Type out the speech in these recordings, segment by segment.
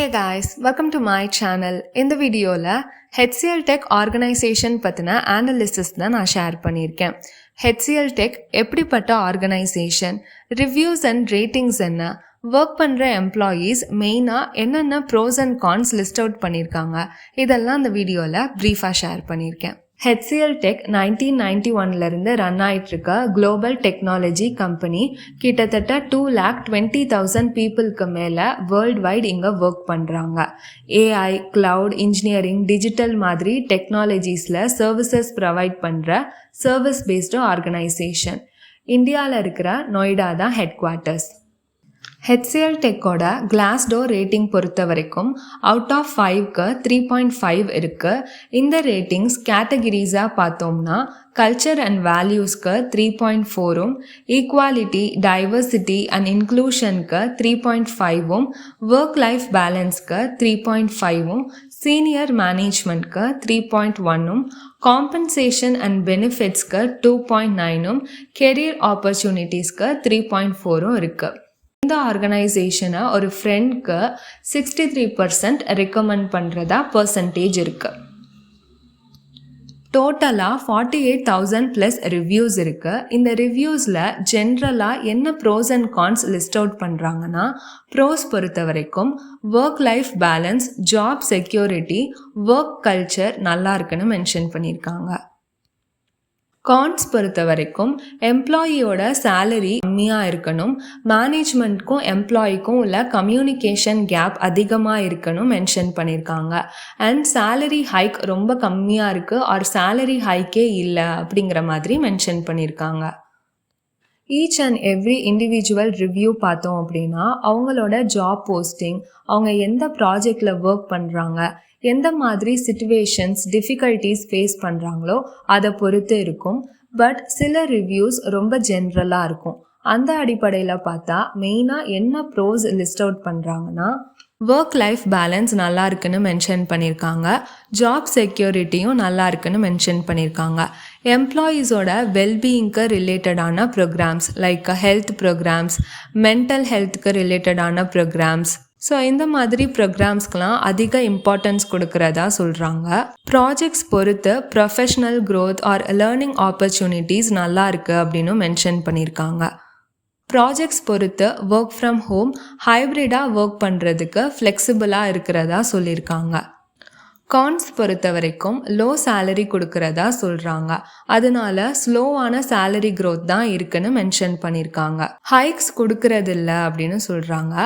Hey guys, welcome to my channel. இந்த வீடியோல HCL Tech organisation பத்தின அனாலிசிஸ் தான் நான் ஷேர் பண்ணியிருக்கேன். HCL Tech எப்படிப்பட்ட ஆர்கனைசேஷன், ரிவ்யூஸ் அண்ட் ரேட்டிங்ஸ் என்ன, ஒர்க் பண்ணுற எம்ப்ளாயீஸ் மெயினாக என்னென்ன pros and cons list out பண்ணியிருக்காங்க, இதெல்லாம் இந்த வீடியோவில் ப்ரீஃபாக ஷேர் பண்ணியிருக்கேன். HCL Tech 1991லேருந்து ரன் ஆகிட்டுருக்க குளோபல் டெக்னாலஜி கம்பெனி. கிட்டத்தட்ட 220,000 பீப்புளுக்கு மேலே வேர்ல்டு வைட் இங்கே ஒர்க் பண்ணுறாங்க. AI, கிளவுட், இன்ஜினியரிங், டிஜிட்டல் மாதிரி டெக்னாலஜிஸில் சர்வீசஸ் ப்ரொவைட் பண்ணுற சர்வீஸ் பேஸ்டு ஆர்கனைசேஷன். இந்தியாவில் இருக்கிற நொய்டா தான் ஹெட் குவார்ட்டர்ஸ். HCL Techோட கிளாஸ்டோர் ரேட்டிங் பொறுத்த வரைக்கும் அவுட் ஆஃப் 5க்கு 3.5 இருக்குது. இந்த ரேட்டிங்ஸ் கேட்டகிரிஸாக பார்த்தோம்னா கல்ச்சர் அண்ட் வேல்யூஸ்க்கு 3.4ம், ஈக்குவாலிட்டி, டைவர்சிட்டி அண்ட் இன்க்ளூஷனுக்கு 3.5ம், ஒர்க் லைஃப் பேலன்ஸ்க்கு 3.5ம், சீனியர் மேனேஜ்மெண்ட்க்கு 3.1ம், காம்பன்சேஷன் அண்ட் பெனிஃபிட்ஸ்க்கு 2.9ம், கெரியர் ஆப்பர்ச்சுனிட்டிஸ்க்கு 3.4ம் இருக்குது. இந்த ஆர்கனைசேஷனை ஒரு ஃப்ரெண்ட்க்கு 63% ரெக்கமெண்ட் பண்ணுறதா பர்சன்டேஜ் இருக்குது. டோட்டலாக 48,000+ ரிவ்யூஸ் இருக்குது. இந்த ரிவ்யூஸில் ஜென்ரலாக என்ன pros and cons list out பண்ணுறாங்கன்னா, ப்ரோஸ் பொறுத்த வரைக்கும் work life balance, job security, work culture நல்லா இருக்குன்னு மென்ஷன் பண்ணியிருக்காங்க. கான்ஸ் பொறுத்த வரைக்கும் எம்ப்ளாயியோட சேலரி கம்மியாக இருக்கணும், மேனேஜ்மெண்ட்க்கும் எம்ப்ளாயிக்கும் உள்ள கம்யூனிகேஷன் கேப் அதிகமாக இருக்கணும் மென்ஷன் பண்ணியிருக்காங்க. அண்ட் சேலரி ஹைக் ரொம்ப கம்மியாக இருக்குது ஆர் சேலரி ஹைக்கே இல்லை அப்படிங்கிற மாதிரி மென்ஷன் பண்ணியிருக்காங்க. Each and every individual review பார்த்தோம் அப்படின்னா அவங்களோட ஜாப் போஸ்டிங், அவங்க எந்த ப்ராஜெக்டில் ஒர்க் பண்ணுறாங்க, எந்த மாதிரி சிச்சுவேஷன்ஸ், டிஃபிகல்ட்டிஸ் ஃபேஸ் பண்ணுறாங்களோ அதை பொறுத்து இருக்கும். பட் சில ரிவ்யூஸ் ரொம்ப ஜென்ரலாக இருக்கும். அந்த அடிப்படையில் பார்த்தா மெயினாக என்ன ப்ரோஸ் லிஸ்ட் அவுட் பண்ணுறாங்கன்னா, ஒர்க் லைஃப் பேலன்ஸ் நல்லா இருக்குன்னு மென்ஷன் பண்ணியிருக்காங்க, ஜாப் செக்யூரிட்டியும் நல்லா இருக்குன்னு மென்ஷன் பண்ணியிருக்காங்க, எம்ப்ளாயீஸோட வெல்பீயிங்க்கு ரிலேட்டடான programmes like health programmes, mental ஹெல்த்துக்கு ரிலேட்டடான ப்ரோக்ராம்ஸ், ஸோ இந்த மாதிரி ப்ரோக்ராம்ஸ்க்கெலாம் அதிக இம்பார்ட்டன்ஸ் கொடுக்குறதா சொல்கிறாங்க. ப்ராஜெக்ட்ஸ் பொறுத்து professional growth are learning opportunities நல்லா இருக்குது அப்படின்னு மென்ஷன் பண்ணியிருக்காங்க. ப்ராஜெக்ட்ஸ் பொறுத்து ஒர்க் ஃப்ரம் ஹோம், ஹைப்ரிடாக ஒர்க் பண்ணுறதுக்கு ஃப்ளெக்சிபிளாக இருக்கிறதா சொல்லியிருக்காங்க. கான்ஸ் பொறுத்த வரைக்கும் லோ சேலரி கொடுக்கறதா சொல்கிறாங்க, அதனால ஸ்லோவான சேலரி க்ரோத் தான் இருக்குன்னு மென்ஷன் பண்ணியிருக்காங்க. ஹைக்ஸ் கொடுக்கறதில்ல அப்படின்னு சொல்கிறாங்க.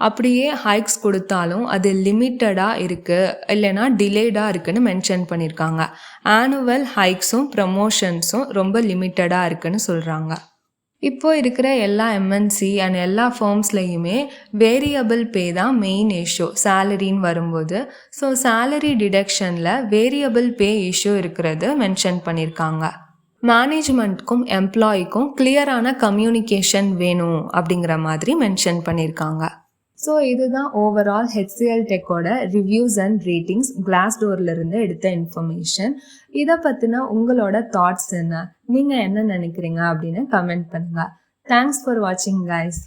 அப்படியே ஹைக்ஸ் கொடுத்தாலும் அது லிமிட்டடாக இருக்குது, இல்லைனா டிலேடாக இருக்குன்னு மென்ஷன் பண்ணியிருக்காங்க. ஆனுவல் ஹைக்ஸும் ப்ரமோஷன்ஸும் ரொம்ப லிமிட்டடாக இருக்குன்னு சொல்கிறாங்க. இப்போ இருக்கிற எல்லா MNC அண்ட் எல்லா ஃபர்ம்ஸ்லையுமே வேரியபிள் பே தான் மெயின் இஷ்யூ சேலரின்னு வரும்போது. ஸோ சேலரி டிடக்ஷனில் வேரியபிள் பே இஷ்யூ இருக்கிறது மென்ஷன் பண்ணியிருக்காங்க. மேனேஜ்மெண்ட்க்கும் எம்ப்ளாய்க்கும் கிளியரான கம்யூனிகேஷன் வேணும் அப்படிங்கிற மாதிரி மென்ஷன் பண்ணியிருக்காங்க. ஸோ இதுதான் ஓவரால் HCL Techோட ரிவ்யூஸ் அண்ட் ரேட்டிங்ஸ் கிளாஸ்டோர்லேருந்து எடுத்த இன்ஃபர்மேஷன். இதை பற்றின உங்களோட தாட்ஸ் என்ன, நீங்கள் என்ன நினைக்கிறீங்க அப்படின்னு கமெண்ட் பண்ணுங்கள். தேங்க்ஸ் ஃபார் வாட்சிங் கைஸ்.